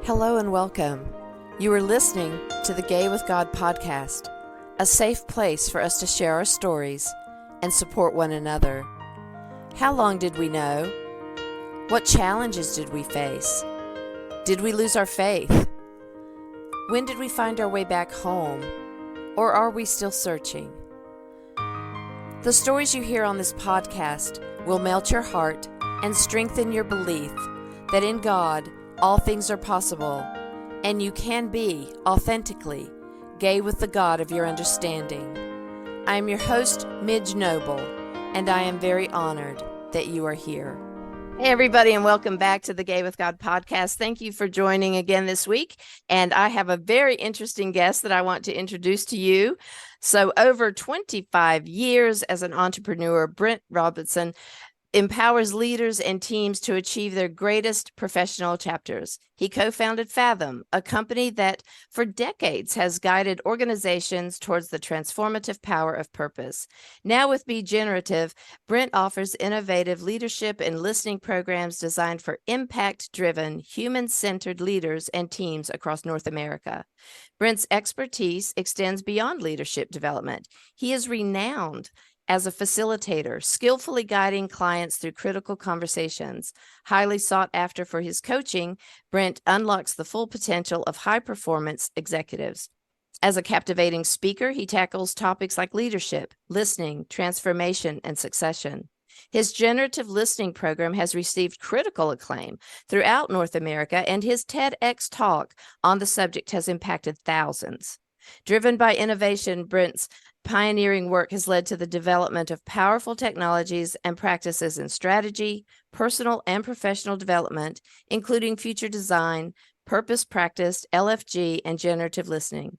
Hello and welcome. You are listening to the Gay with God podcast, a safe place for us to share our stories and support one another. How long did we know? What challenges did we face? Did we lose our faith? When did we find our way back home? Or are we still searching? The stories you hear on this podcast will melt your heart and strengthen your belief that in God, all things are possible, and you can be authentically gay with the God of your understanding. I am your host, Midge Noble, and I am very honored that you are here. Hey, everybody, and welcome back to the Gay with God podcast. Thank you for joining again this week. And I have a very interesting guest that I want to introduce to you. So over 25 years as an entrepreneur, Brent Robertson empowers leaders and teams to achieve their greatest professional chapters. He co-founded Fathom, a company that for decades has guided organizations towards the transformative power of purpose. Now with Be Generative, Brent offers innovative leadership and listening programs designed for impact-driven, human-centered leaders and teams across North America. Brent's expertise extends beyond leadership development. He is renowned as a facilitator, skillfully guiding clients through critical conversations. Highly sought after for his coaching, Brent unlocks the full potential of high-performance executives. As a captivating speaker, he tackles topics like leadership, listening, transformation, and succession. His Generative Listening program has received critical acclaim throughout North America, and his TEDx talk on the subject has impacted thousands. Driven by innovation, Brent's pioneering work has led to the development of powerful technologies and practices in strategy, personal and professional development, including future design, purpose-practiced, LFG, and generative listening.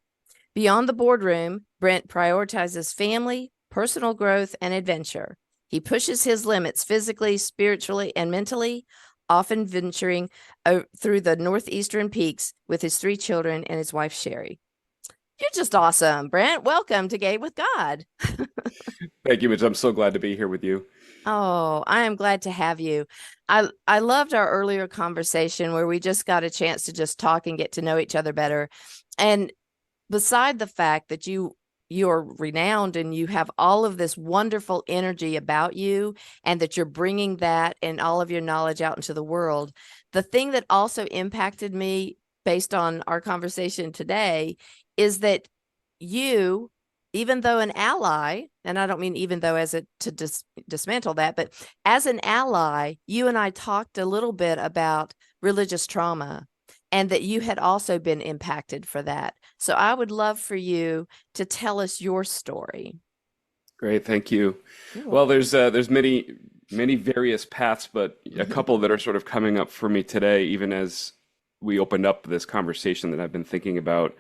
Beyond the boardroom, Brent prioritizes family, personal growth, and adventure. He pushes his limits physically, spiritually, and mentally, often venturing through the northeastern peaks with his 3 children and his wife, Sherry. You're just awesome, Brent. Welcome to Gay with God. Thank you, Mitch. I'm so glad to be here with you. Oh, I am glad to have you. I loved our earlier conversation where we just got a chance to just talk and get to know each other better. And beside the fact that you're renowned and you have all of this wonderful energy about you and that you're bringing that and all of your knowledge out into the world, the thing that also impacted me based on our conversation today is that you, even though an ally, and I don't mean even though as to dismantle that, but as an ally, you and I talked a little bit about religious trauma and that you had also been impacted for that. So I would love for you to tell us your story. Great, thank you. Cool. Well, there's many various paths, but a couple that are sort of coming up for me today, even as we opened up this conversation that I've been thinking about.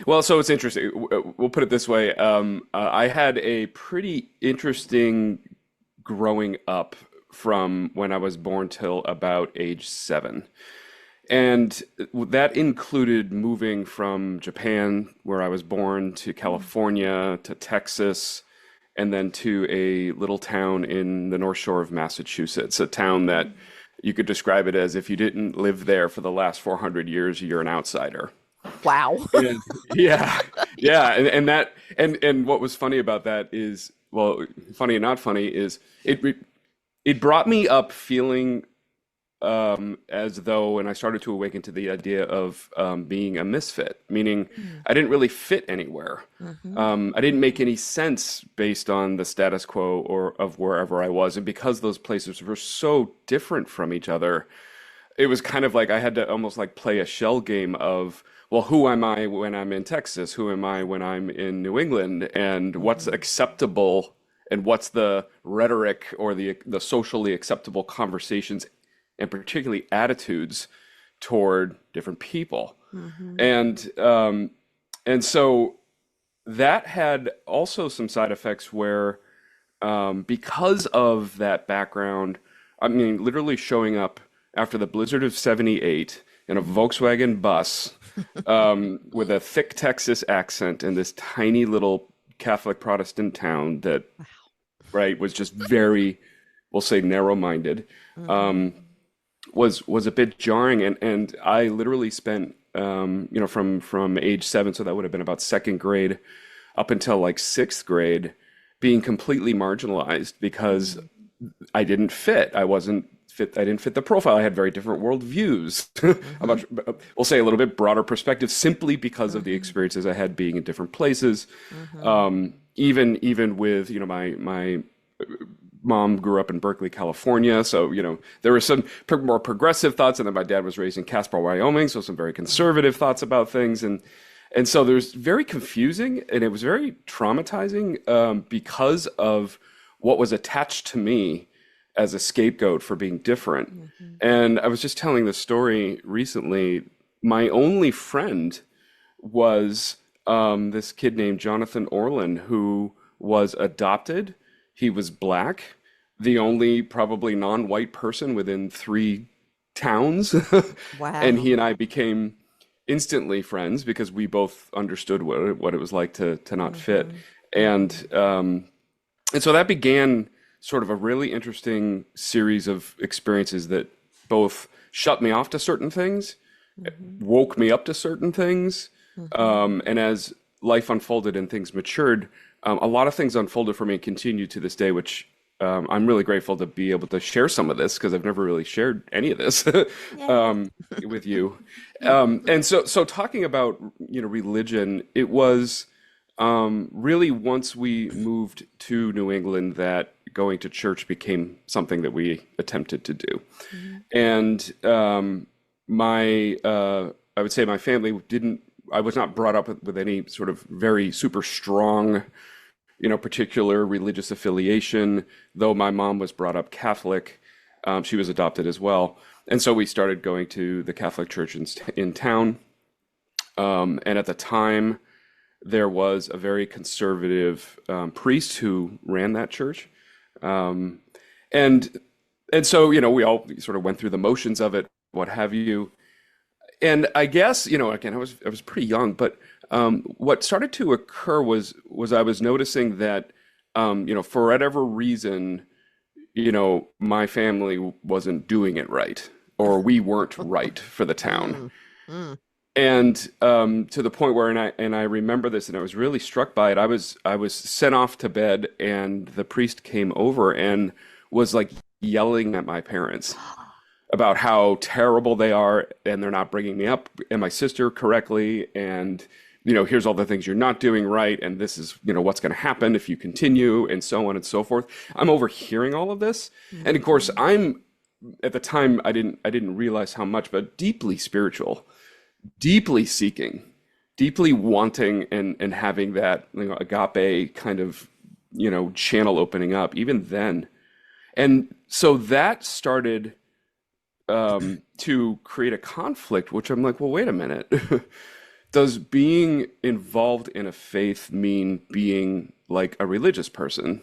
Well, so it's interesting. We'll put it this way. I had a pretty interesting growing up from when I was born till about age 7. And that included moving from Japan, where I was born, to California, to Texas, and then to a little town in the North Shore of Massachusetts, a town that you could describe it as if you didn't live there for the last 400 years, you're an outsider. Wow. Yeah. And what was funny about that is, well, funny and not funny is it brought me up feeling as though, and I started to awaken to the idea of being a misfit, meaning I didn't really fit anywhere. I didn't make any sense based on the status quo or of wherever I was, and because those places were so different from each other, it was kind of like I had to almost like play a shell game of, well, who am I when I'm in Texas? Who am I when I'm in New England? And what's acceptable and what's the rhetoric or the socially acceptable conversations and particularly attitudes toward different people. And so that had also some side effects where because of that background, I mean, literally showing up after the blizzard of 78 in a Volkswagen bus with a thick Texas accent in this tiny little Catholic Protestant town that, right, was just very, we'll say, narrow-minded. was a bit jarring, and I literally spent from age 7, so that would have been about second grade, up until like sixth grade, being completely marginalized because I didn't fit. I wasn't fit. I didn't fit the profile. I had very different worldviews. About, we'll say a little bit broader perspective, simply because of the experiences I had being in different places. Even with my mom grew up in Berkeley, California, so there were some more progressive thoughts, and then my dad was raised in Casper, Wyoming, so some very conservative thoughts about things, and so there's very confusing, and it was very traumatizing because of what was attached to me as a scapegoat for being different. And I was just telling this story recently. My only friend was this kid named Jonathan Orland, who was adopted. He was black, the only probably non-white person within 3 towns. And Wow. he and I became instantly friends because we both understood what it was like to not fit. And so that began sort of a really interesting series of experiences that both shut me off to certain things, woke me up to certain things, and as life unfolded and things matured, a lot of things unfolded for me and continue to this day, which I'm really grateful to be able to share some of this because I've never really shared any of this with you. And so talking about religion, it was really once we moved to New England that going to church became something that we attempted to do. And I would say my family didn't. I was not brought up with any sort of very super strong, particular religious affiliation, though my mom was brought up Catholic. She was adopted as well. And so we started going to the Catholic church in town. And at the time, there was a very conservative priest who ran that church. And so, we all sort of went through the motions of it, what have you. And I guess, again, I was pretty young, but what started to occur was I was noticing that, for whatever reason, my family wasn't doing it right, or we weren't right for the town. Mm. And to the point where, and I remember this, and I was really struck by it. I was sent off to bed, and the priest came over and was like yelling at my parents about how terrible they are, and they're not bringing me up and my sister correctly, and here's all the things you're not doing right, and this is what's going to happen if you continue, and so on and so forth. I'm overhearing all of this, and of course I'm at the time I didn't realize how much, but deeply spiritual, deeply seeking, deeply wanting and having that agape kind of channel opening up even then. And so that started to create a conflict, which I'm like, well, wait a minute. Does being involved in a faith mean being like a religious person?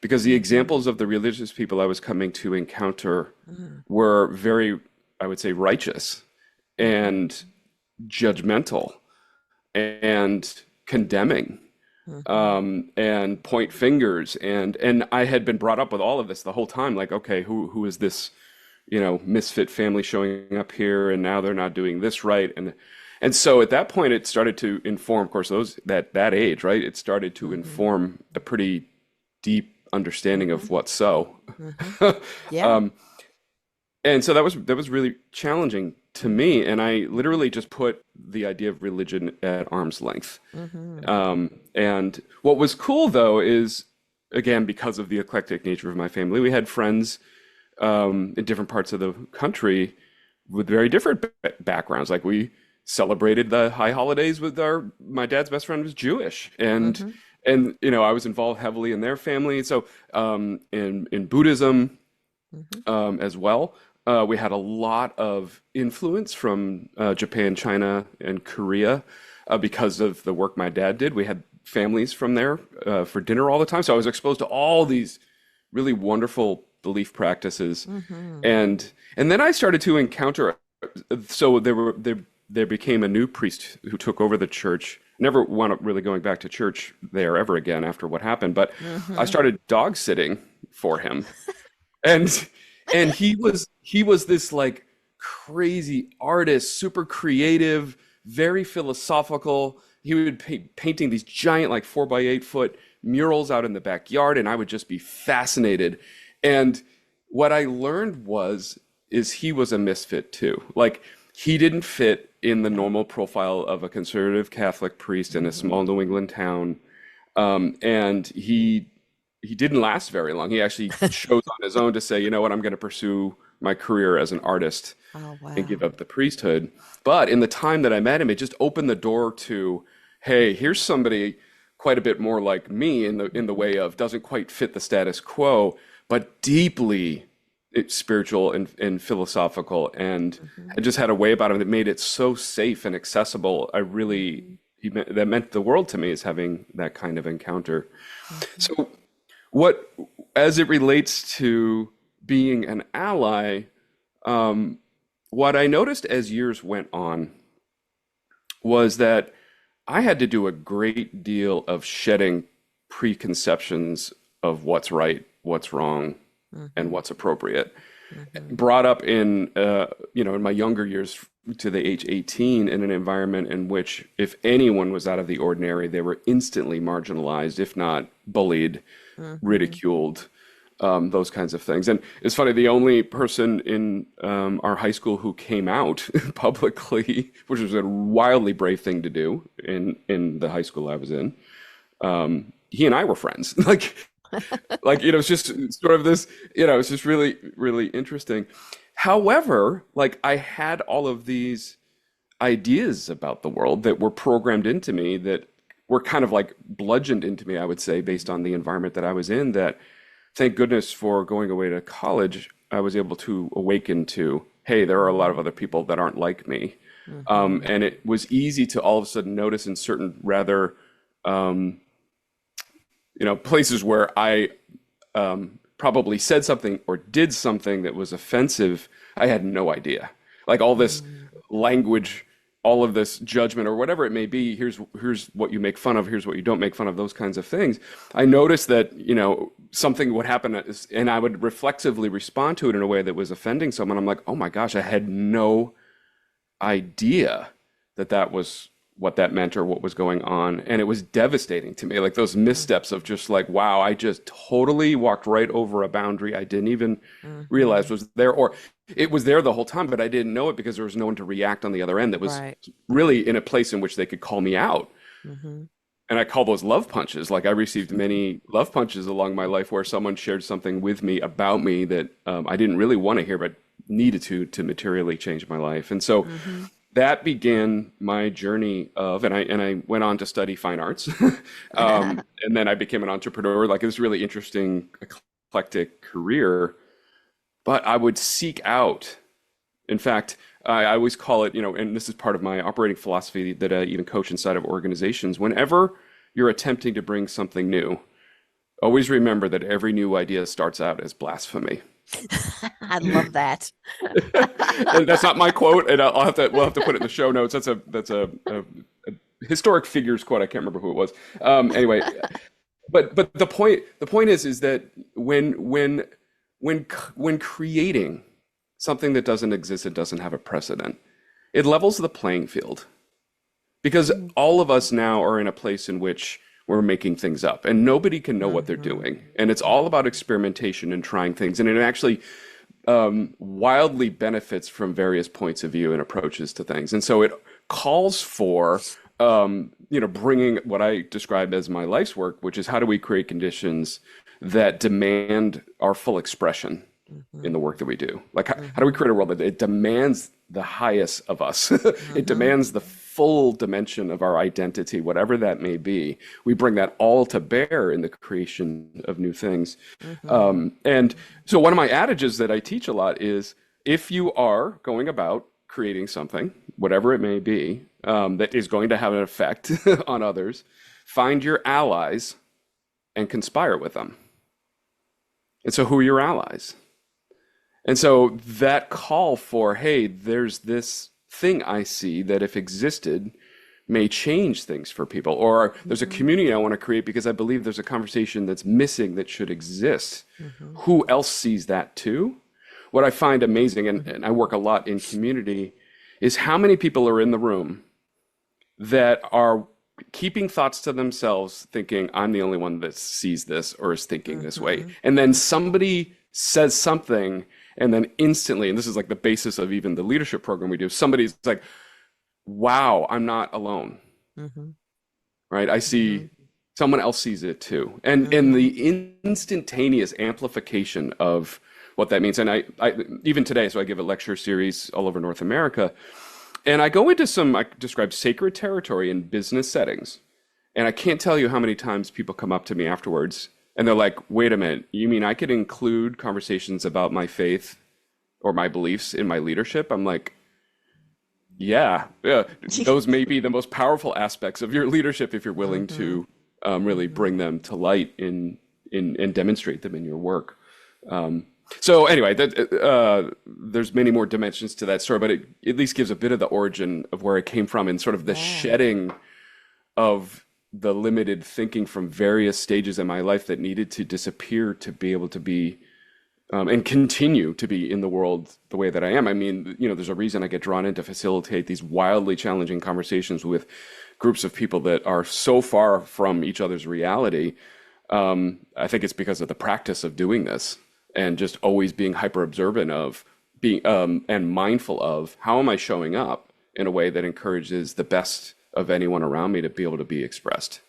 Because the examples of the religious people I was coming to encounter were very, I would say, righteous and judgmental and condemning, and point fingers. And I had been brought up with all of this the whole time, like, okay, who is this misfit family showing up here, and now they're not doing this right, and so at that point it started to inform, of course, that age, right? It started to inform a pretty deep understanding of what's so. Yeah. And so that was really challenging to me, and I literally just put the idea of religion at arm's length. And what was cool though is, again, because of the eclectic nature of my family, we had friends in different parts of the country with very different backgrounds. Like we celebrated the high holidays with my dad's best friend was Jewish, and I was involved heavily in their family. So in Buddhism as well, we had a lot of influence from Japan, China, and Korea because of the work my dad did. We had families from there for dinner all the time, so I was exposed to all these really wonderful belief practices. And then I started to encounter, so there became a new priest who took over the church. Never wound up really going back to church there ever again after what happened, but I started dog sitting for him. And he was this like crazy artist, super creative, very philosophical. He would painting these giant, like 4 by 8 foot murals out in the backyard, and I would just be fascinated. And what I learned is he was a misfit too. Like he didn't fit in the normal profile of a conservative Catholic priest in a small New England town. And he didn't last very long. He actually chose on his own to say, you know what, I'm going to pursue my career as an artist Oh, and give wow. up the priesthood. But in the time that I met him, it just opened the door to, hey, here's somebody quite a bit more like me in the way of doesn't quite fit the status quo, but deeply spiritual and philosophical, and Hmm. I just had a way about him that made it so safe and accessible. That meant the world to me, is having that kind of encounter. Hmm. So what, as it relates to being an ally, what I noticed as years went on was that I had to do a great deal of shedding preconceptions of what's right, what's wrong, and Hmm. what's appropriate. Hmm. Brought up in my younger years to the age 18 in an environment in which if anyone was out of the ordinary, they were instantly marginalized, if not bullied, Hmm. ridiculed, those kinds of things. And it's funny, the only person in our high school who came out publicly, which was a wildly brave thing to do in the high school I was in, he and I were friends. It's just sort of this, it's just really, really interesting. However, like I had all of these ideas about the world that were programmed into me, that were kind of like bludgeoned into me, I would say, based on the environment that I was in, that thank goodness for going away to college, I was able to awaken to, hey, there are a lot of other people that aren't like me. Hmm. And it was easy to all of a sudden notice in certain rather, places where I probably said something or did something that was offensive, I had no idea. Like all this language, all of this judgment, or whatever it may be. Here's what you make fun of. Here's what you don't make fun of. Those kinds of things. I noticed that something would happen, and I would reflexively respond to it in a way that was offending someone. I'm like, oh my gosh, I had no idea that that was what that meant or what was going on. And it was devastating to me. Like those missteps of just like, wow, I just totally walked right over a boundary I didn't even realize Hmm. was there, or it was there the whole time, but I didn't know it because there was no one to react on the other end that was Right. really in a place in which they could call me out. Hmm. And I call those love punches. Like I received many love punches along my life where someone shared something with me about me that I didn't really want to hear, but needed to materially change my life. And so Hmm. that began my journey of, and I went on to study fine arts, and then I became an entrepreneur. Like it was a really interesting, eclectic career. But I would seek out. In fact, I always call it, and this is part of my operating philosophy that I even coach inside of organizations. Whenever you're attempting to bring something new, always remember that every new idea starts out as blasphemy. I love that. And that's not my quote, and we'll have to put it in the show notes. That's a historic figures quote. I can't remember who it was. Anyway, but the point is that when creating something that doesn't exist, it doesn't have a precedent. It levels the playing field because all of us now are in a place in which we're making things up and nobody can know what they're Hmm. doing. And it's all about experimentation and trying things. And it actually wildly benefits from various points of view and approaches to things. And so it calls for, bringing what I describe as my life's work, which is how do we create conditions that demand our full expression in Hmm. the work that we do? Like, how do we Hmm. create a world that it demands the highest of us? It Hmm. demands the full dimension of our identity, whatever that may be. We bring that all to bear in the creation of new things. Hmm. And so, one of my adages that I teach a lot is if you are going about creating something, whatever it may be, that is going to have an effect on others, find your allies and conspire with them. And so, who are your allies? And so that call for, hey, there's this thing I see that if existed may change things for people, or there's a Hmm. community I want to create because I believe there's a conversation that's missing that should exist. Hmm. Who else sees that too? what I find amazing, and I work a lot in community, is how many people are in the room that are keeping thoughts to themselves, thinking, I'm the only one that sees this or is thinking this way. And then somebody says something, and then instantly, and this is like the basis of even the leadership program we do, somebody's like, wow, I'm not alone, right? I see someone else sees it too. And the instantaneous amplification of what that means. And I even today, so I give a lecture series all over North America, and I go into some, I describe sacred territory in business settings. And I can't tell you how many times people come up to me afterwards and they're like, wait a minute, you mean I could include conversations about my faith or my beliefs in my leadership? I'm like, yeah, those may be the most powerful aspects of your leadership if you're willing to really bring them to light and demonstrate them in your work. So anyway, there's many more dimensions to that story, but it at least gives a bit of the origin of where it came from and sort of the shedding of the limited thinking from various stages in my life that needed to disappear to be able to be and continue to be in the world the way that I am. I mean, there's a reason I get drawn in to facilitate these wildly challenging conversations with groups of people that are so far from each other's reality. I think it's because of the practice of doing this and just always being hyper observant of being and mindful of how am I showing up in a way that encourages the best of anyone around me to be able to be expressed.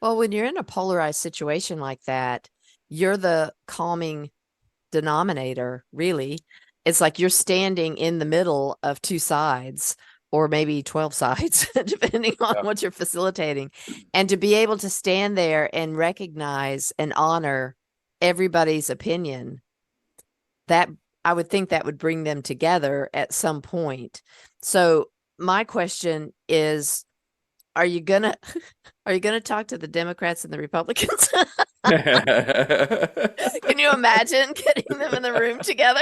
Well, when you're in a polarized situation like that, you're the calming denominator, really. It's like you're standing in the middle of two sides, or maybe 12 sides, depending on what you're facilitating. And to be able to stand there and recognize and honor everybody's opinion, that I would think that would bring them together at some point. So my question is, are you gonna talk to the Democrats and the Republicans? Can you imagine getting them in the room together?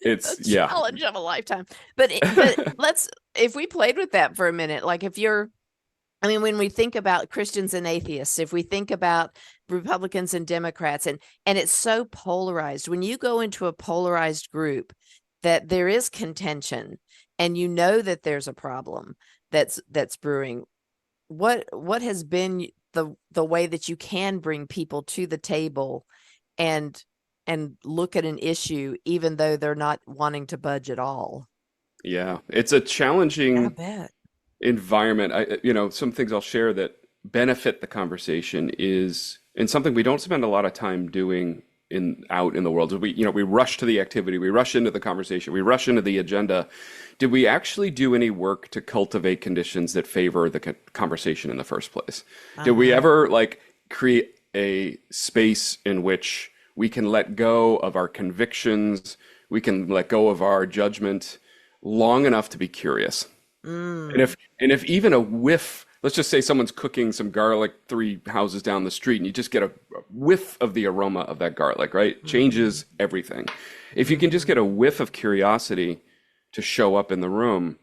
It's a challenge of a lifetime. But if we played with that for a minute, like when we think about Christians and atheists, if we think about Republicans and Democrats, and it's so polarized, when you go into a polarized group, that there is contention, and that there's a problem that's brewing. What has been the way that you can bring people to the table and look at an issue even though they're not wanting to budge at all? Yeah, it's a challenging I bet. environment. Some things I'll share that benefit the conversation is, and something we don't spend a lot of time doing out in the world. We rush to the activity, we rush into the conversation, we rush into the agenda. Did we actually do any work to cultivate conditions that favor the conversation in the first place? Did we ever create a space in which we can let go of our convictions, we can let go of our judgment long enough to be curious? And if even a whiff, let's just say someone's cooking some garlic 3 houses down the street and you just get a whiff of the aroma of that garlic, right? Changes everything. If you can just get a whiff of curiosity to show up in the room,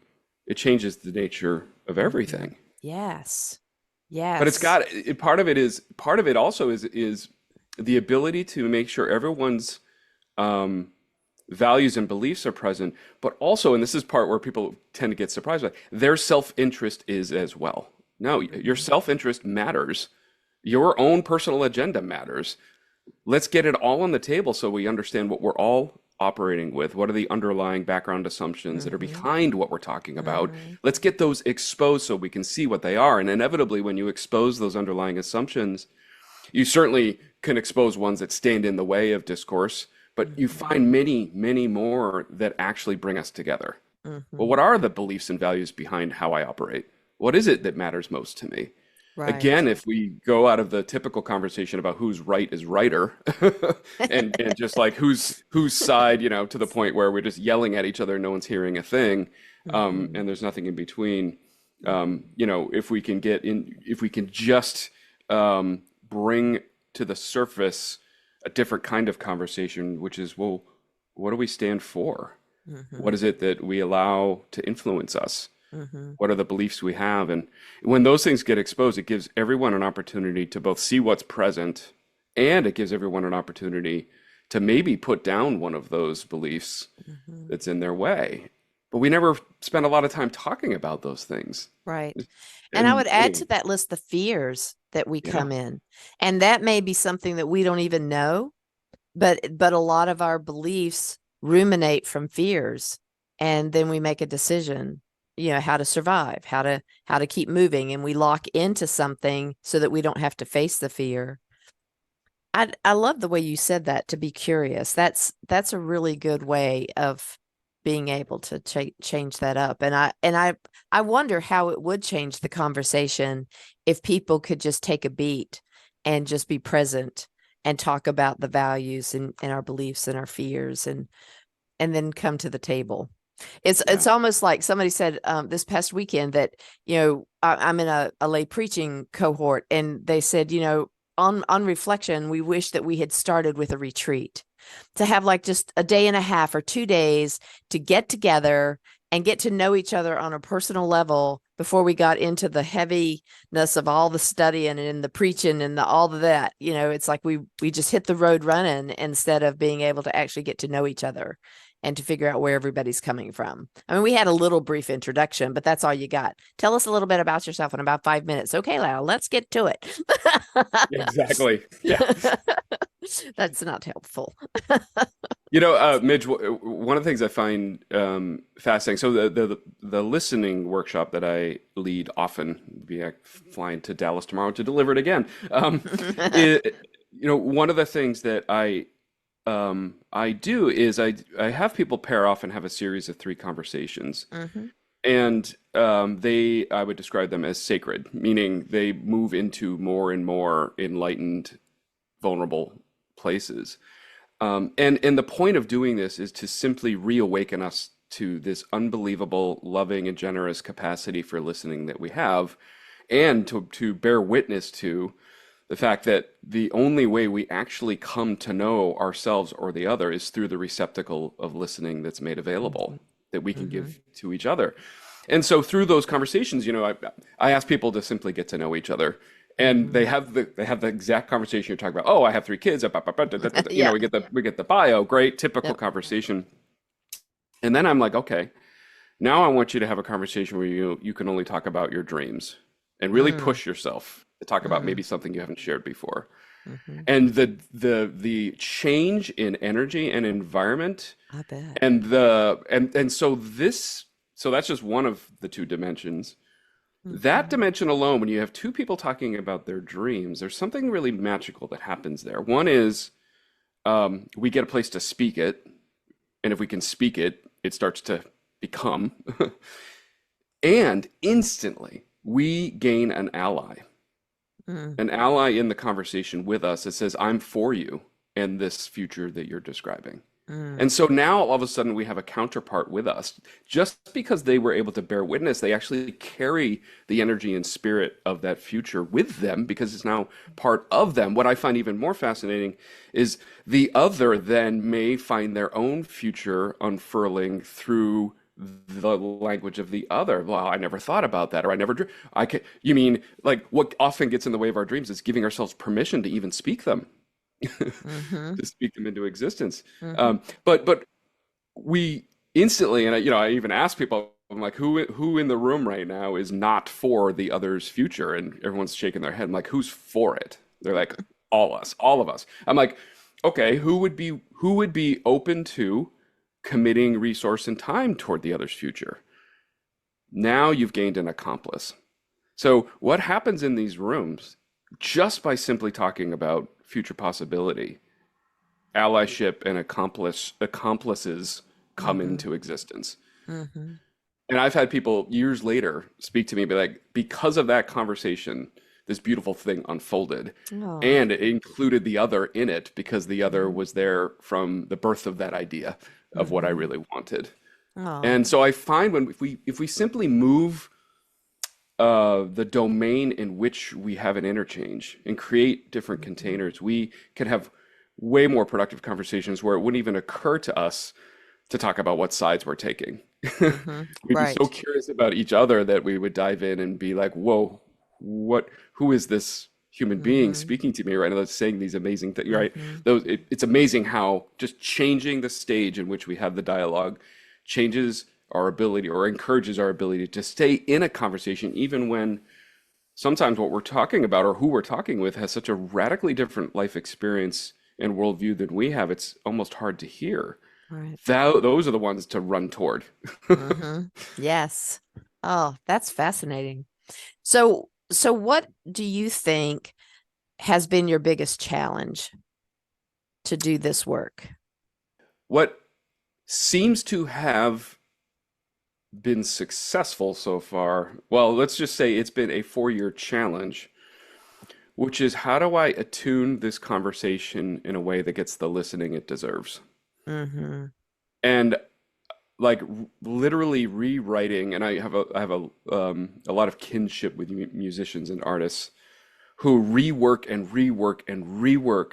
it changes the nature of everything. Yes. But part of it also is the ability to make sure everyone's values and beliefs are present, but also, and this is part where people tend to get surprised by, their self-interest is as well. No, your self-interest matters. Your own personal agenda matters. Let's get it all on the table so we understand what we're all operating with. What are the underlying background assumptions that are behind what we're talking about? Let's get those exposed so we can see what they are. And inevitably, when you expose those underlying assumptions, you certainly can expose ones that stand in the way of discourse, but you find many, many more that actually bring us together. Well, what are the beliefs and values behind how I operate? What is it that matters most to me? Right. Again, if we go out of the typical conversation about who's right is righter, and just like whose side, to the point where we're just yelling at each other, no one's hearing a thing, and there's nothing in between. If we can just bring to the surface a different kind of conversation, which is, well, what do we stand for? What is it that we allow to influence us? What are the beliefs we have? And when those things get exposed, it gives everyone an opportunity to both see what's present, and it gives everyone an opportunity to maybe put down one of those beliefs Hmm. that's in their way. But we never spend a lot of time talking about those things. Right. And I And would add to anyway, that list the fears that we yeah, come in. And that may be something that we don't even know, but a lot of our beliefs ruminate from fears. And then we make a decision, how to survive, how to keep moving, and we lock into something so that we don't have to face the fear. I love the way you said that, to be curious. That's a really good way of being able to change that up. And I wonder how it would change the conversation if people could just take a beat and just be present and talk about the values and our beliefs and our fears and then come to the table. It's yeah, almost like somebody said this past weekend that I'm in a lay preaching cohort, and they said, on reflection, we wish that we had started with a retreat, to have like just a day and a half or 2 days to get together and get to know each other on a personal level before we got into the heaviness of all the studying and the preaching and all of that. It's like we just hit the road running instead of being able to actually get to know each other and to figure out where everybody's coming from. I mean, we had a little brief introduction, but that's all you got. Tell us a little bit about yourself in about 5 minutes. Okay, Lau, let's get to it. exactly. Yeah. That's not helpful. Midge, one of the things I find fascinating, so the listening workshop that I lead often, be flying to Dallas tomorrow to deliver it again. One of the things that I do is I have people pair off and have a series of 3 conversations, Hmm. and I would describe them as sacred, meaning they move into more and more enlightened, vulnerable places. And the point of doing this is to simply reawaken us to this unbelievable, loving, and generous capacity for listening that we have, and to bear witness to the fact that the only way we actually come to know ourselves or the other is through the receptacle of listening that's made available, Hmm. that we can Hmm. give to each other. And so through those conversations, I ask people to simply get to know each other. And Hmm. they have the exact conversation you're talking about. Oh, I have 3 kids. Yeah. We get the bio. Great, typical Yep. conversation. And then I'm like, okay, now I want you to have a conversation where you can only talk about your dreams and really Mm. push yourself to talk about Mm. maybe something you haven't shared before. Hmm. And the change in energy and environment I bet. and so that's just one of the 2 dimensions. That Hmm. dimension alone, when you have 2 people talking about their dreams, there's something really magical that happens there. One is we get a place to speak it, and if we can speak it, it starts to become. And instantly, we gain Mm. an ally in the conversation with us that says, I'm for you and this future that you're describing. Mm. And so now all of a sudden we have a counterpart with us. Just because they were able to bear witness, they actually carry the energy and spirit of that future with them because it's now part of them. What I find even more fascinating is the other then may find their own future unfurling through the language of the other. Well, I never thought about that, or I never drew. You mean like what often gets in the way of our dreams is giving ourselves permission to even speak them, Hmm. to speak them into existence. Hmm. But we instantly, and I even ask people, I'm like, who in the room right now is not for the other's future? And everyone's shaking their head. I'm like, who's for it? They're like, all of us. I'm like, okay, who would be open to committing resource and time toward the other's future? Now you've gained an accomplice. So what happens in these rooms just by simply talking about future possibility, allyship and accomplices come Hmm. into existence. Hmm. And I've had people years later speak to me, be like, because of that conversation, this beautiful thing unfolded. Oh. And it included the other in it because the other Hmm. was there from the birth of that idea of what I Hmm. really wanted. Oh. And so I find when if we simply move the domain in which we have an interchange and create different Hmm. containers, we can have way more productive conversations where it wouldn't even occur to us to talk about what sides we're taking. Hmm. We'd be so Right. curious about each other that we would dive in and be like, whoa, who is this human being Mm-hmm. speaking to me right now that's saying these amazing things, right? Mm-hmm. It's amazing how just changing the stage in which we have the dialogue changes our ability or encourages our ability to stay in a conversation, even when sometimes what we're talking about or who we're talking with has such a radically different life experience and worldview than we have. It's almost hard to hear. Right. Those are the ones to run toward. Mm-hmm. Yes. Oh, that's fascinating. So what do you think has been your biggest challenge to do this work? What seems to have been successful so far, well, let's just say it's been a 4-year challenge, which is how do I attune this conversation in a way that gets the listening it deserves? Mm-hmm. And like literally rewriting, and I have a lot of kinship with musicians and artists who rework and rework and rework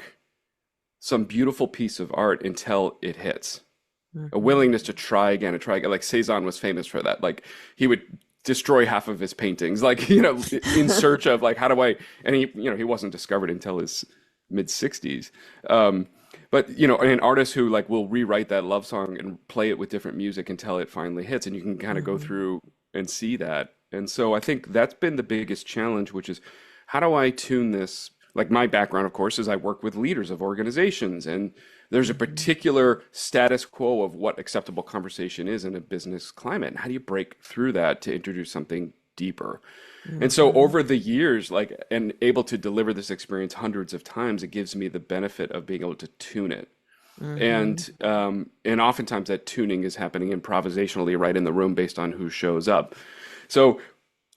some beautiful piece of art until it hits. A Mm-hmm. willingness to try again and try again. Like Cezanne was famous for that. Like he would destroy half of his paintings, like, in search of like, how do I, and he wasn't discovered until his mid 60s. But, an artist who like will rewrite that love song and play it with different music until it finally hits. And you can kind of go Mm-hmm. through and see that. And so I think that's been the biggest challenge, which is how do I tune this? Like my background, of course, is I work with leaders of organizations, and there's a Mm-hmm. particular status quo of what acceptable conversation is in a business climate. And how do you break through that to introduce something deeper? And so Mm-hmm. over the years, like, and able to deliver this experience hundreds of times, it gives me the benefit of being able to tune it. Mm-hmm. And oftentimes that tuning is happening improvisationally right in the room based on who shows up. So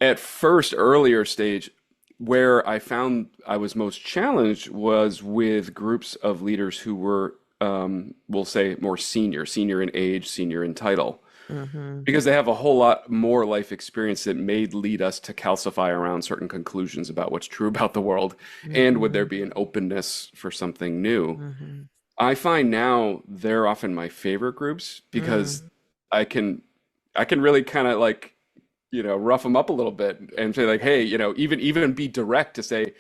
at first, earlier stage, where I found I was most challenged was with groups of leaders who were, we'll say, more senior in age, senior in title, Mm-hmm. because they have a whole lot more life experience that may lead us to calcify around certain conclusions about what's true about the world. And would there Mm-hmm. be an openness for something new? Mm-hmm. I find now they're often my favorite groups because I can I can really kind of like, rough them up a little bit and say like, hey, even be direct to say,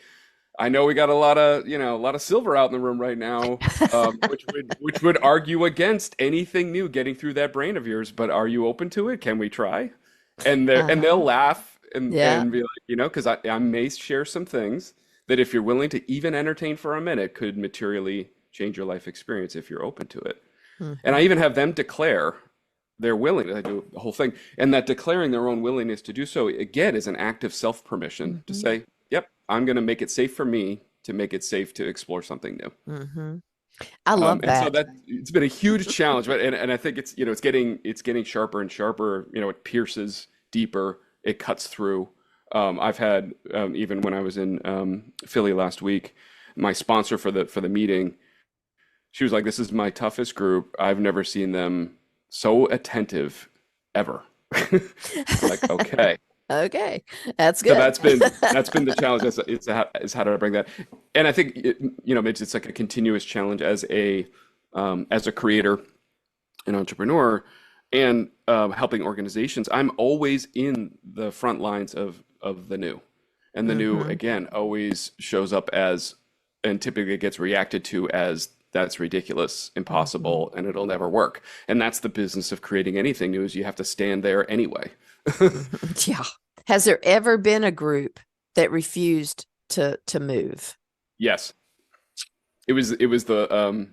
I know we got a lot of silver out in the room right now, which would argue against anything new getting through that brain of yours. But are you open to it? Can we try? And Uh-huh. they'll laugh and Yeah. be like, because I may share some things that if you're willing to even entertain for a minute could materially change your life experience if you're open to it. And I Mm-hmm. even have them declare they're willing. I do the whole thing, and that declaring their own willingness to do so again is an act of self-permission to Mm-hmm. say, "Yep, I'm going to make it safe for me to make it safe to explore something new." Mm-hmm. I love And so that. that it's been a huge challenge, but and I think it's getting sharper and sharper. It pierces deeper, it cuts through. I've had even when I was in Philly last week, my sponsor for the meeting, she was like, "This is my toughest group. I've never seen them so attentive ever." Like, okay. Okay, that's So good. that's been the challenge. Is how to bring that. And I think it's like a continuous challenge as a creator, an entrepreneur, and helping organizations. I'm always in the front lines of the new, and the new Mm-hmm. again always shows up as, and typically gets reacted to as, that's ridiculous, Mm-hmm. impossible, and it'll never work. And that's the business of creating anything new, is you have to stand there anyway. Mm-hmm. Yeah. Has there ever been a group that refused to move? Yes, it was the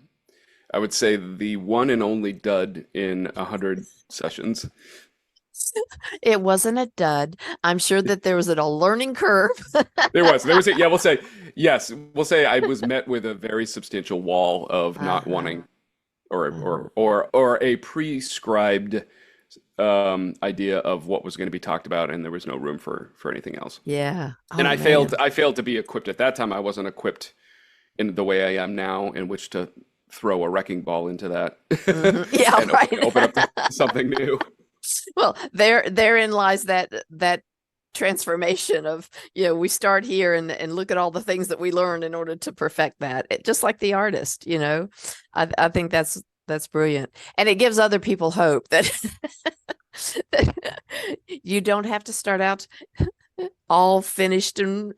I would say the one and only dud in 100 sessions. It wasn't a dud. I'm sure that there was a learning curve. There was yeah, we'll say yes, we'll say I was met with a very substantial wall of not Uh-huh. wanting, or Uh-huh. a prescribed idea of what was going to be talked about, and there was no room for anything else. Yeah. And Oh I failed man. I failed to be equipped at that time. I wasn't equipped in the way I am now, in which to throw a wrecking ball into that Hmm. Yeah, and open up to right. something new. Well, therein lies that transformation of, we start here and look at all the things that we learned in order to perfect that. Just like the artist, I think that's brilliant. And it gives other people hope that you don't have to start out all finished and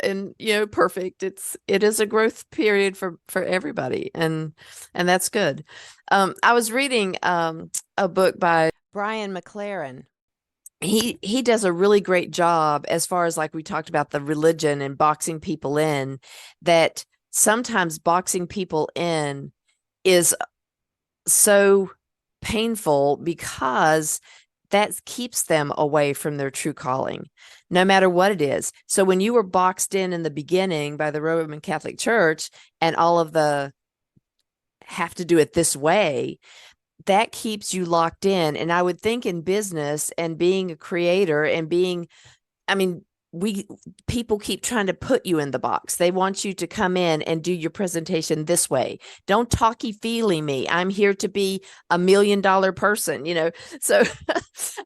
perfect. It is a growth period for everybody, and that's good. I was reading a book by Brian McLaren. He does a really great job as far as, like we talked about, the religion and boxing people in, that sometimes boxing people in is so painful because that keeps them away from their true calling, no matter what it is. So when you were boxed in the beginning by the Roman Catholic Church and all of the have to do it this way, that keeps you locked in. And I would think in business and being a creator and being, I mean, we people keep trying to put you in the box. They want you to come in and do your presentation this way. Don't talky feely me. I'm here to be $1 million person. So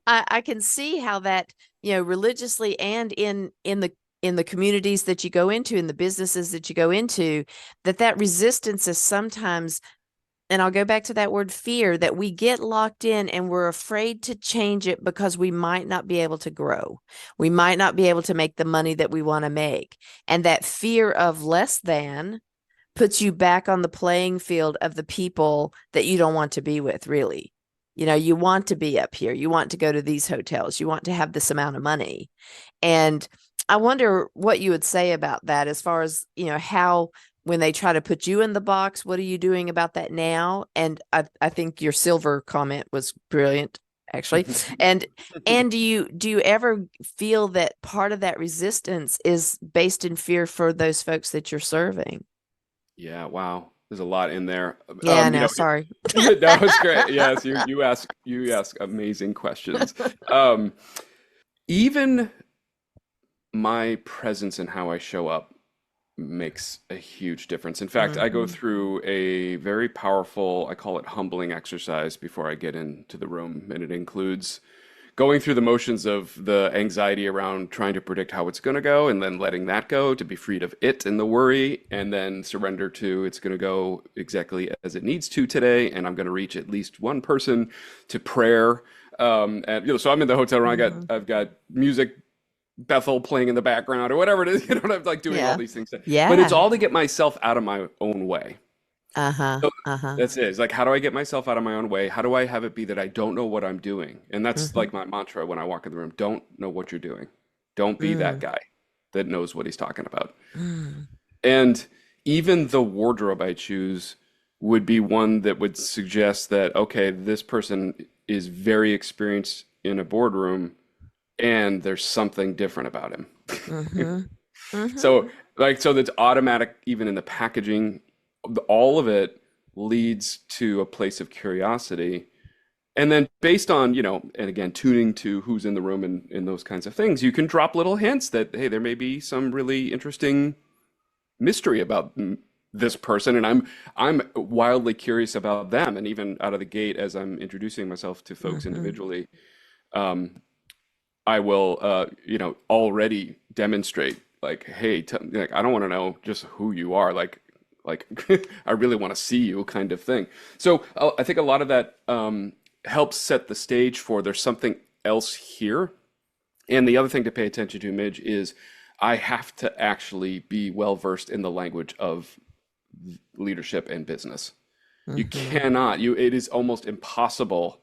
I can see how that, religiously and in the communities that you go into, in the businesses that you go into, that resistance is sometimes, and I'll go back to that word fear, that we get locked in and we're afraid to change it because we might not be able to grow. We might not be able to make the money that we want to make. And that fear of less than puts you back on the playing field of the people that you don't want to be with, really. You want to be up here. You want to go to these hotels. You want to have this amount of money. And I wonder what you would say about that, as far as, how when they try to put you in the box, what are you doing about that now? And I think your silver comment was brilliant, actually. And do you ever feel that part of that resistance is based in fear for those folks that you're serving? Yeah, wow. There's a lot in there. Yeah, I You know. know, Sorry. that was great. Yes, you ask amazing questions. Um, Even my presence and how I show up makes a huge difference. In fact, I go Hmm. through a very powerful, I call it humbling exercise before I get into the room, and it includes going through the motions of the anxiety around trying to predict how it's going to go and then letting that go to be freed of it and the worry, and then surrender to it's going to go exactly as it needs to today, and I'm going to reach at least one person, to prayer. And so I'm in the hotel room. Hmm. I've got music, Bethel playing in the background or whatever it is. And I'm like doing all Yeah. these things, but it's Yeah. all to get myself out of my own way. Uh-huh. So Uh-huh. that's it. It's like, how do I get myself out of my own way? How do I have it be that I don't know what I'm doing? And that's Hmm. like my mantra when I walk in the room. Don't know what you're doing. Don't be that Mm. guy that knows what he's talking about. Mm. And even the wardrobe I choose would be one that would suggest that, okay, this person is very experienced in a boardroom and there's something different about him. Mhm. So, Mhm. so that's automatic, even in the packaging, all of it leads to a place of curiosity. And then based on, and again, tuning to who's in the room and those kinds of things, you can drop little hints that, hey, there may be some really interesting mystery about this person, and I'm wildly curious about them. And even out of the gate, as I'm introducing myself to folks Mhm. individually, um, I will, already demonstrate like, hey, like I don't want to know just who you are, like I really want to see you, kind of thing. So I think a lot of that helps set the stage for there's something else here. And the other thing to pay attention to, Midge, is I have to actually be well versed in the language of leadership and business. You Mhm. cannot, it is almost impossible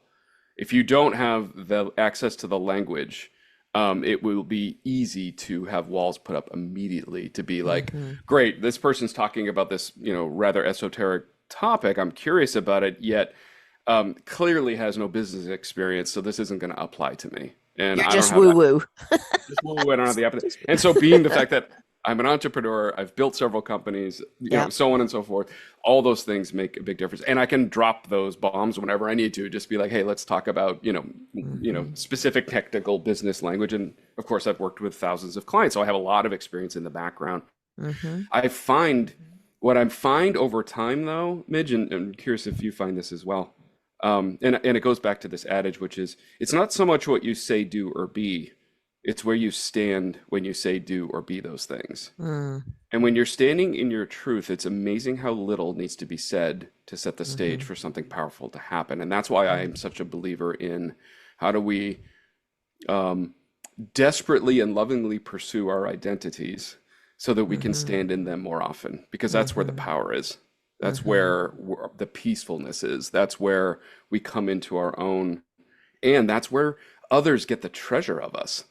if you don't have the access to the language. It will be easy to have walls put up immediately to be like, Mhm. great, this person's talking about this, rather esoteric topic. I'm curious about it, yet clearly has no business experience, so this isn't going to apply to me. And You're I don't just have woo woo. just woo woo, I don't have the appetite. And so being the fact that I'm an entrepreneur, I've built several companies, Yep. so on and so forth, all those things make a big difference. And I can drop those bombs whenever I need to, just be like, hey, let's talk about, Mhm. specific technical business language. And of course, I've worked with thousands of clients, so I have a lot of experience in the background. Mhm. I find what I find over time, though, Midge, and I'm curious if you find this as well. And it goes back to this adage, which is it's not so much what you say, do, or be, it's where you stand when you say, do, or be those things. Mm. And when you're standing in your truth, it's amazing how little needs to be said to set the stage Mhm. for something powerful to happen. And that's why I am such a believer in how do we um, desperately and lovingly pursue our identities so that we can Mm-hmm. stand in them more often, because that's where the Mm-hmm. power is. That's Mm-hmm. where the peacefulness is. That's where we come into our own, and that's where others get the treasure of us,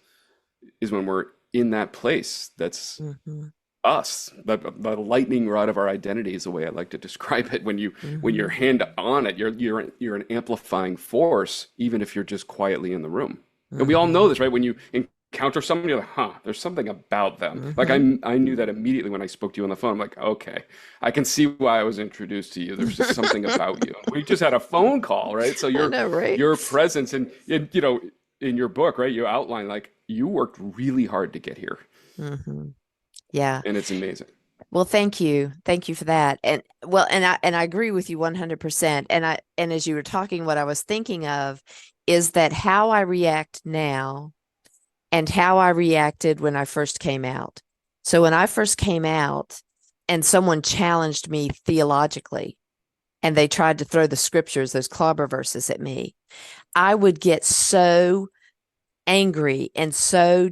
is when we're in that place. That's Mm-hmm. us. The lightning rod of our identity is the way I like to describe it. When you're Mm-hmm. hand on it, you're an amplifying force, even if you're just quietly in the room. And we all Mm-hmm. know this, right? When you encounter someone, you're like, huh, there's something about them. Like Mm-hmm. I knew that immediately when I spoke to you on the phone. I'm like, okay, I can see why I was introduced to you. There's just something about you. We just had a phone call, right? So I know, right? your presence and in your book, right? You outline like you worked really hard to get here, Mm-hmm. Yeah. and it's amazing. Well, thank you. Thank you for that. And well, and I agree with you 100%. And as you were talking, what I was thinking of is that how I react now and how I reacted when I first came out. So when I first came out and someone challenged me theologically and they tried to throw the scriptures, those clobber verses at me, I would get so angry and so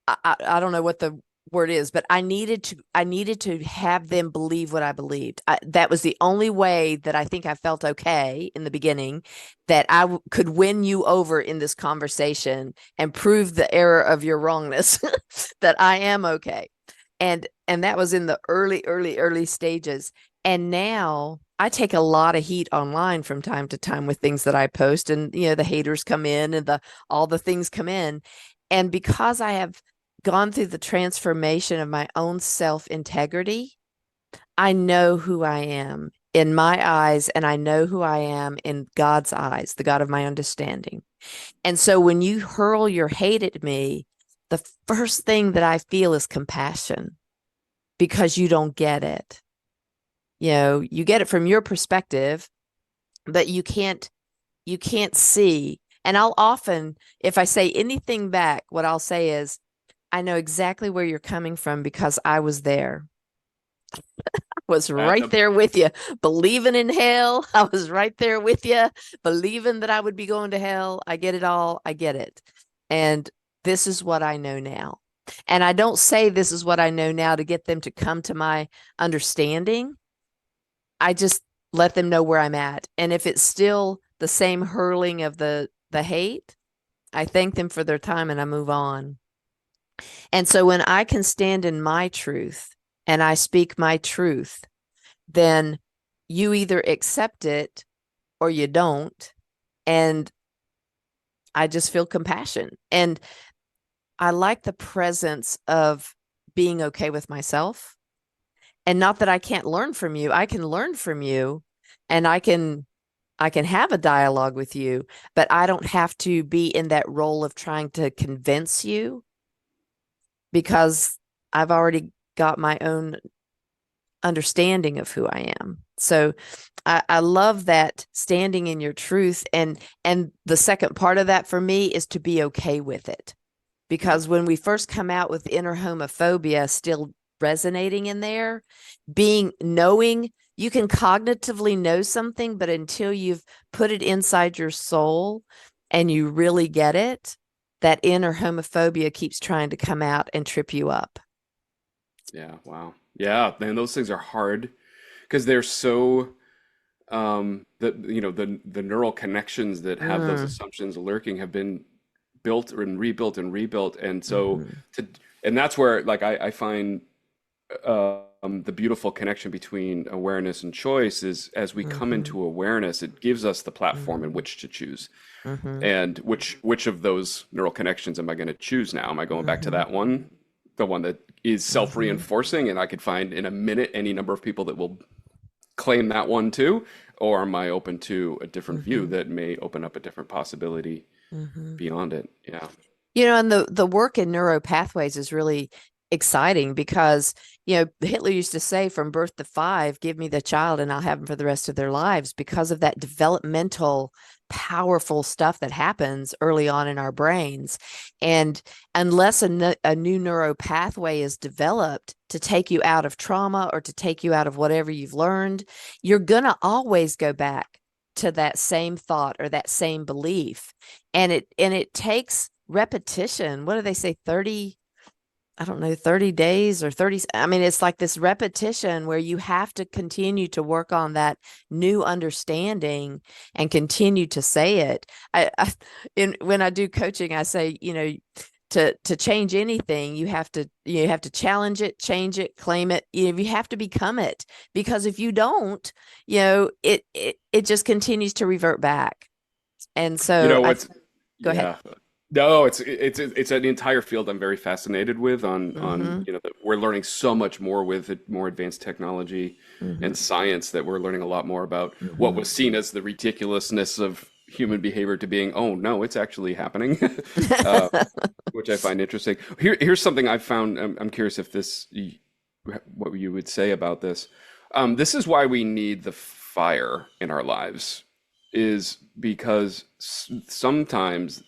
I don't know what the word is, but I needed to have them believe what I believed. That was the only way that I think I felt okay in the beginning, that could win you over in this conversation and prove the error of your wrongness, that I am okay. And that was in the early stages. And now I take a lot of heat online from time to time with things that I post, and the haters come in and the all the things come in. And because I have gone through the transformation of my own self integrity, I know who I am in my eyes, and I know who I am in God's eyes, the God of my understanding. And so when you hurl your hate at me, the first thing that I feel is compassion, because you don't get it. You get it from your perspective, but you can't see. And I'll often, if I say anything back, what I'll say is, I know exactly where you're coming from because I was there. I was That, right there with you, believing in hell. I was right there with you, believing that I would be going to hell. I get it all. I get it. And this is what I know now. And I don't say this is what I know now to get them to come to my understanding. I just let them know where I'm at. And if it's still the same hurling of the hate, I thank them for their time and I move on. And so when I can stand in my truth and I speak my truth, then you either accept it or you don't. And I just feel compassion. And I like the presence of being okay with myself. And not that I can't learn from you. I can learn from you, and I can have a dialogue with you, but I don't have to be in that role of trying to convince you, because I've already got my own understanding of who I am. So I love that, standing in your truth. And the second part of that for me is to be okay with it. yeah, Because when we first come out with inner homophobia still resonating in there, knowing you can cognitively know something, but until you've put it inside your soul and you really get it, that inner homophobia keeps trying to come out and trip you up. yeah, wow, yeah. Man, those things are hard because they're so the neural connections that have those Mm, assumptions lurking have been built and rebuilt, and so mhm, to and that's where like I find the beautiful connection between awareness and choice is, as we come mhm, into awareness, it gives us the platform in mhm, which to choose. mhm, And which of those neural connections am I going to choose now? Am I going back to mhm, that one, the one that is mhm, self-reinforcing, and I could find in a minute any number of people that will claim that one too? Or am I open to a different view mhm, that may open up a different possibility mhm. beyond it? Yeah. And the work in neuro pathways is really exciting because, Hitler used to say, from birth to five, give me the child and I'll have them for the rest of their lives, because of that developmental, powerful stuff that happens early on in our brains. And unless a new neuro pathway is developed to take you out of trauma or to take you out of whatever you've learned, you're going to always go back to that same thought or that same belief. And it takes repetition. What do they say? 30, I don't know, 30 days or 30. I mean, it's like this repetition where you have to continue to work on that new understanding and continue to say it. When I do coaching, I say, to change anything, you have to challenge it, change it, claim it. You have to become it, because if you don't, it just continues to revert back. And You so know what's go ahead. Yeah. No, it's an entire field I'm very fascinated with on Mm-hmm. that we're learning so much more with more advanced technology Mm-hmm. and science, that we're learning a lot more about what Mm-hmm. was seen as the ridiculousness of human behavior to being, oh no, it's actually happening. uh, which I find interesting. Here's something I've found. I'm curious if what you would say about this. This is why we need the fire in our lives, is because sometimes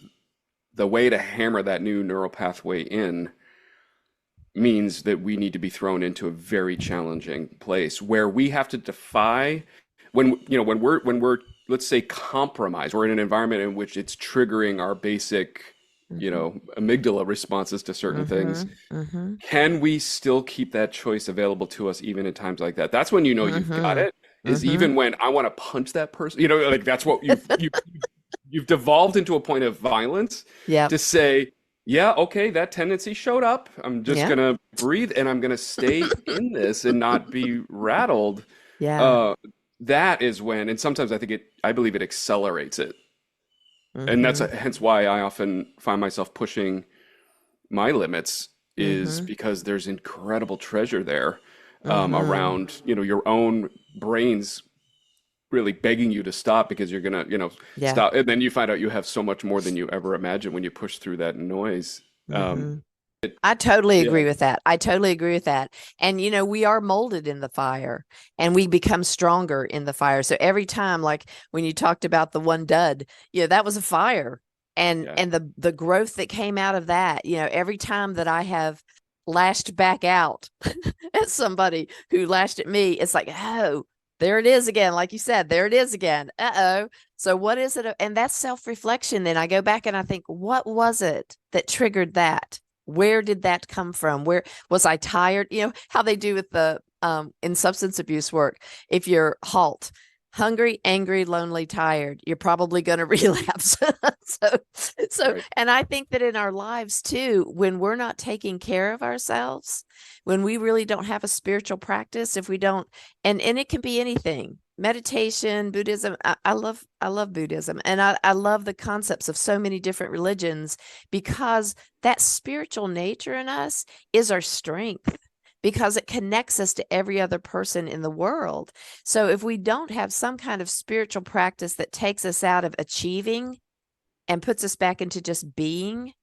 the way to hammer that new neural pathway in means that we need to be thrown into a very challenging place where we have to defy when we're let's say compromised, or in an environment in which it's triggering our basic Mm-hmm. amygdala responses to certain things. Mm-hmm. Mm-hmm. Can we still keep that choice available to us even in times like that? That's when you know you've got Mm-hmm. it. Is Mm-hmm. even when I want to punch that person, like that's what you've devolved into a point of violence Yep. to say, yeah, okay, that tendency showed up. I'm just Yep. gonna breathe and I'm gonna stay in this and not be rattled. Yeah. Uh, that is when, and sometimes I believe it accelerates it, and that's Mm-hmm. hence why I often find myself pushing my limits, is Mm-hmm. because there's incredible treasure there, Mm-hmm. around your own brains really begging you to stop, because you're gonna Yeah. stop, and then you find out you have so much more than you ever imagined when you push through that noise. um Mm-hmm. I totally yeah. agree with that. I totally agree with that. And, we are molded in the fire and we become stronger in the fire. So every time, like when you talked about the one dud, that was a fire. And Yeah. and the growth that came out of that, every time that I have lashed back out at somebody who lashed at me, it's like, oh, there it is again. Like you said, there it is again. Uh-oh. So what is it? And that's self-reflection. Then I go back and I think, what was it that triggered that? Where did that come from? Where was I tired? How they do with the in substance abuse work. If you're hungry, angry, lonely, tired, you're probably going to relapse. so Right. and I think that in our lives too, when we're not taking care of ourselves, when we really don't have a spiritual practice, if we don't, and it can be anything. Meditation, Buddhism. I love Buddhism, and I love the concepts of so many different religions, because that spiritual nature in us is our strength, because it connects us to every other person in the world. So if we don't have some kind of spiritual practice that takes us out of achieving and puts us back into just being,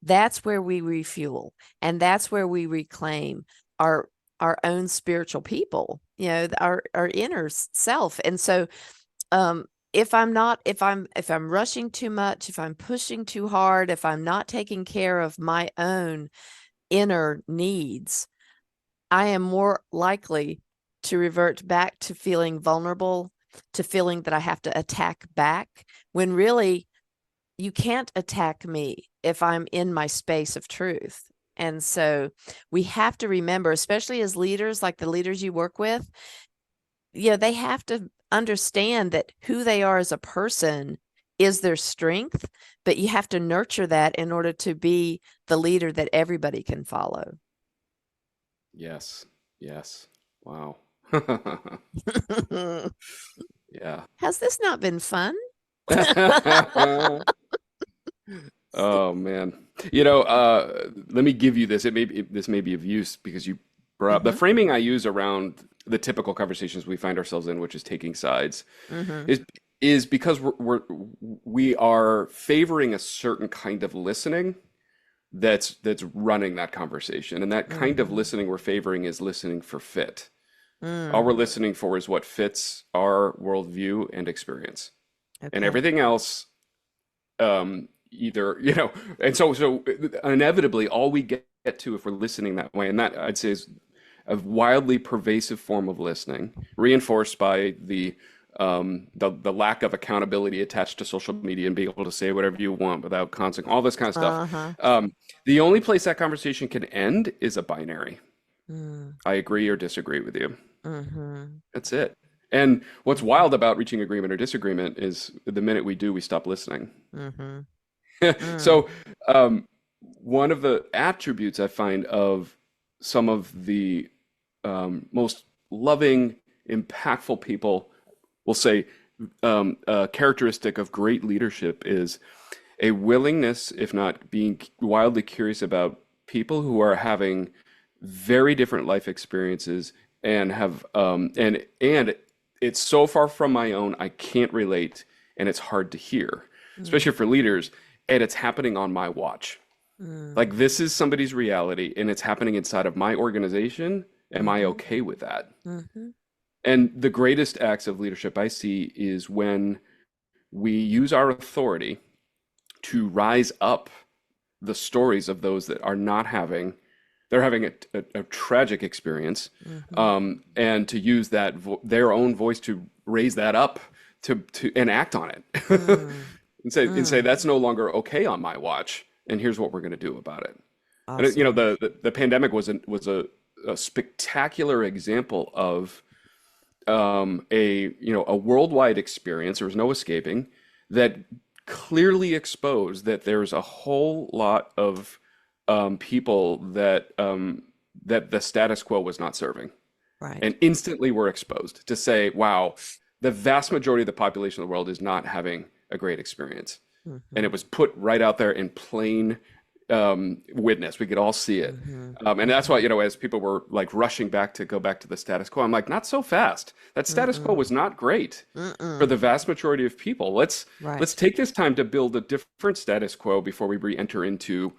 that's where we refuel, and that's where we reclaim our our own spiritual people, our inner self. And so if I'm rushing too much, if I'm pushing too hard, if I'm not taking care of my own inner needs, I am more likely to revert back to feeling vulnerable, to feeling that I have to attack back, when really you can't attack me if I'm in my space of truth. And so we have to remember, especially as leaders, like the leaders you work with, they have to understand that who they are as a person is their strength, but you have to nurture that in order to be the leader that everybody can follow. Yes. Yes. Wow. Yeah. Has this not been fun? Oh man. Let me give you this. This may be of use, because you brought up the Mm-hmm. framing I use around the typical conversations we find ourselves in, which is taking sides, Mm-hmm. is is because we are favoring a certain kind of listening that's running that conversation. And that kind of Mm-hmm. listening we're favoring is listening for fit. All we're Mm. listening for is what fits our worldview and experience. And Okay. everything else, either, and so inevitably all we get to, if we're listening that way, and that I'd say is a wildly pervasive form of listening, reinforced by the the lack of accountability attached to social media and being able to say whatever you want without consequence, all this kind of stuff. Uh-huh. The only place that conversation can end is a binary. Mm. I agree or disagree with you. Mm-hmm. That's it. And what's wild about reaching agreement or disagreement is the minute we do, we stop listening. Mm-hmm. So, one of the attributes I find of some of the most loving, impactful people will say a characteristic of great leadership is a willingness, if not being wildly curious about people who are having very different life experiences and have and it's so far from my own, I can't relate, and it's hard to hear, especially for leaders, and it's happening on my watch. Like this is somebody's reality, and it's happening inside of my organization. Am I okay with that? Mm-hmm. And the greatest acts of leadership I see is when we use our authority to rise up the stories of those that are not having, they're having a tragic experience, and to use that their own voice to raise that up to and act on it, and say that's no longer okay on my watch, and here's what we're going to do about it. And Awesome. you know, the pandemic was a spectacular example of a worldwide experience. There was no escaping that clearly exposed that there's a whole lot of people that that the status quo was not serving, Right. and instantly were exposed to say, wow, the vast majority of the population of the world is not having a great experience. And it was put right out there in plain witness. We could all see it. And that's why, as people were like rushing back to go back to the status quo, I'm like, not so fast. That status quo was not great for the vast majority of people. Let's take this time to build a different status quo before we re-enter into,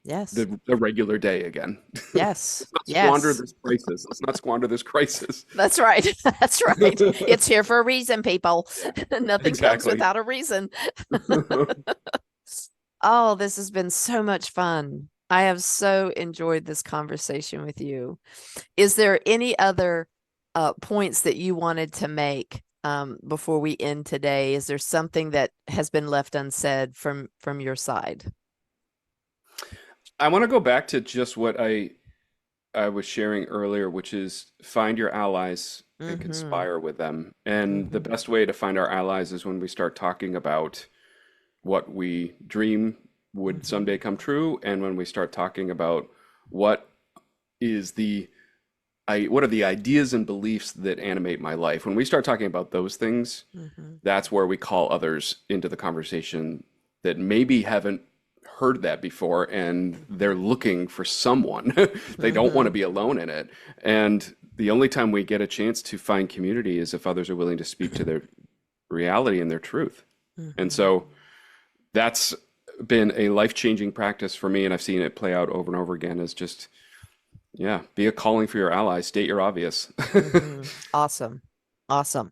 Yes. the regular day again. Yes. Let's not squander this crisis. Let's not squander this crisis. That's right. That's right. It's here for a reason, people. Nothing comes without a reason. Oh, this has been so much fun. I have so enjoyed this conversation with you. Is there any other points that you wanted to make before we end today? Is there something that has been left unsaid from your side? I want to go back to just what I was sharing earlier, which is find your allies and conspire with them. And the best way to find our allies is when we start talking about what we dream would someday come true, and when we start talking about what are the ideas and beliefs that animate my life. When we start talking about those things, that's where we call others into the conversation that maybe haven't heard that before, and they're looking for someone. They don't want to be alone in it. And the only time we get a chance to find community is if others are willing to speak to their reality and their truth. And so that's been a life-changing practice for me, and I've seen it play out over and over again, is just, be a calling for your allies, state your obvious. Awesome. Awesome.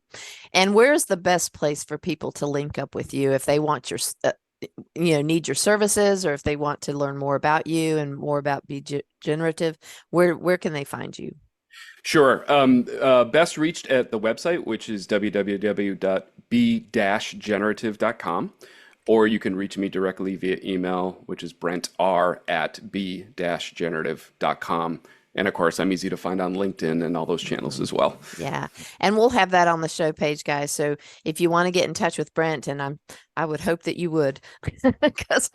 And where's the best place for people to link up with you if they want your need your services, or if they want to learn more about you and more about Be Generative? Where can they find you? Sure. Best reached at the website, which is www.be-generative.com, or you can reach me directly via email, which is brent.r@be-generative.com. And of course, I'm easy to find on LinkedIn and all those channels as well. Yeah. And we'll have that on the show page, guys. So if you want to get in touch with Brent, and I would hope that you would, because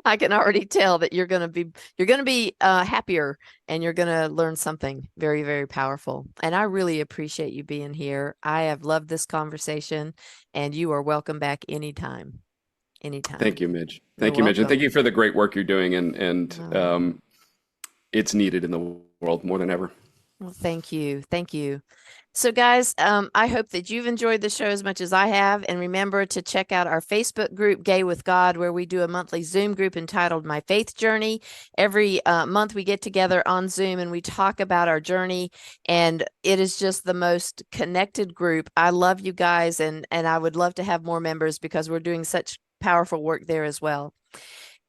I can already tell that you're going to be happier, and you're going to learn something very, very powerful. And I really appreciate you being here. I have loved this conversation, and you are welcome back anytime. Anytime. Thank you, Midge. Thank you, Midge. And thank you for the great work you're doing. And it's needed in the world more than ever. Well, thank you. Thank you. So guys, I hope that you've enjoyed the show as much as I have. And remember to check out our Facebook group, Gay with God, where we do a monthly Zoom group entitled My Faith Journey. Every month we get together on Zoom and we talk about our journey. And it is just the most connected group. I love you guys. And I would love to have more members, because we're doing such powerful work there as well.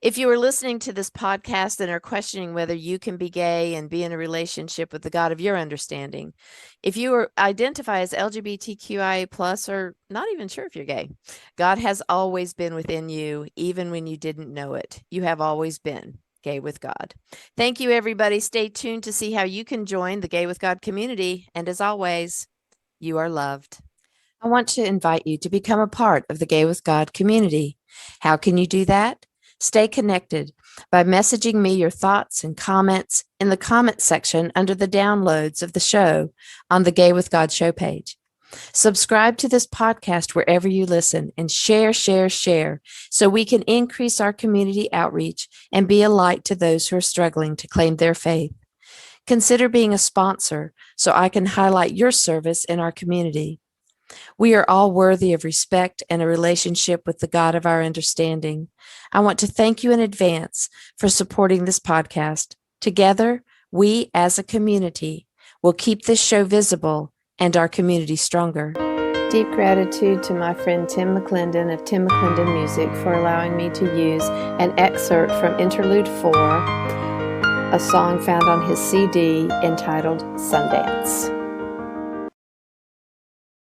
If you are listening to this podcast and are questioning whether you can be gay and be in a relationship with the God of your understanding, if you identify as LGBTQIA plus or not even sure if you're gay, God has always been within you, even when you didn't know it. You have always been gay with God. Thank you, everybody. Stay tuned to see how you can join the Gay with God community. And as always, you are loved. I want to invite you to become a part of the Gay with God community. How can you do that? Stay connected by messaging me your thoughts and comments in the comment section under the downloads of the show on the Gay with God show page. Subscribe to this podcast wherever you listen and share so we can increase our community outreach and be a light to those who are struggling to claim their faith. Consider being a sponsor so I can highlight your service in our community. We are all worthy of respect and a relationship with the God of our understanding. I want to thank you in advance for supporting this podcast. Together, we as a community will keep this show visible and our community stronger. Deep gratitude to my friend Tim McClendon of Tim McClendon Music for allowing me to use an excerpt from Interlude 4, a song found on his CD entitled Sundance.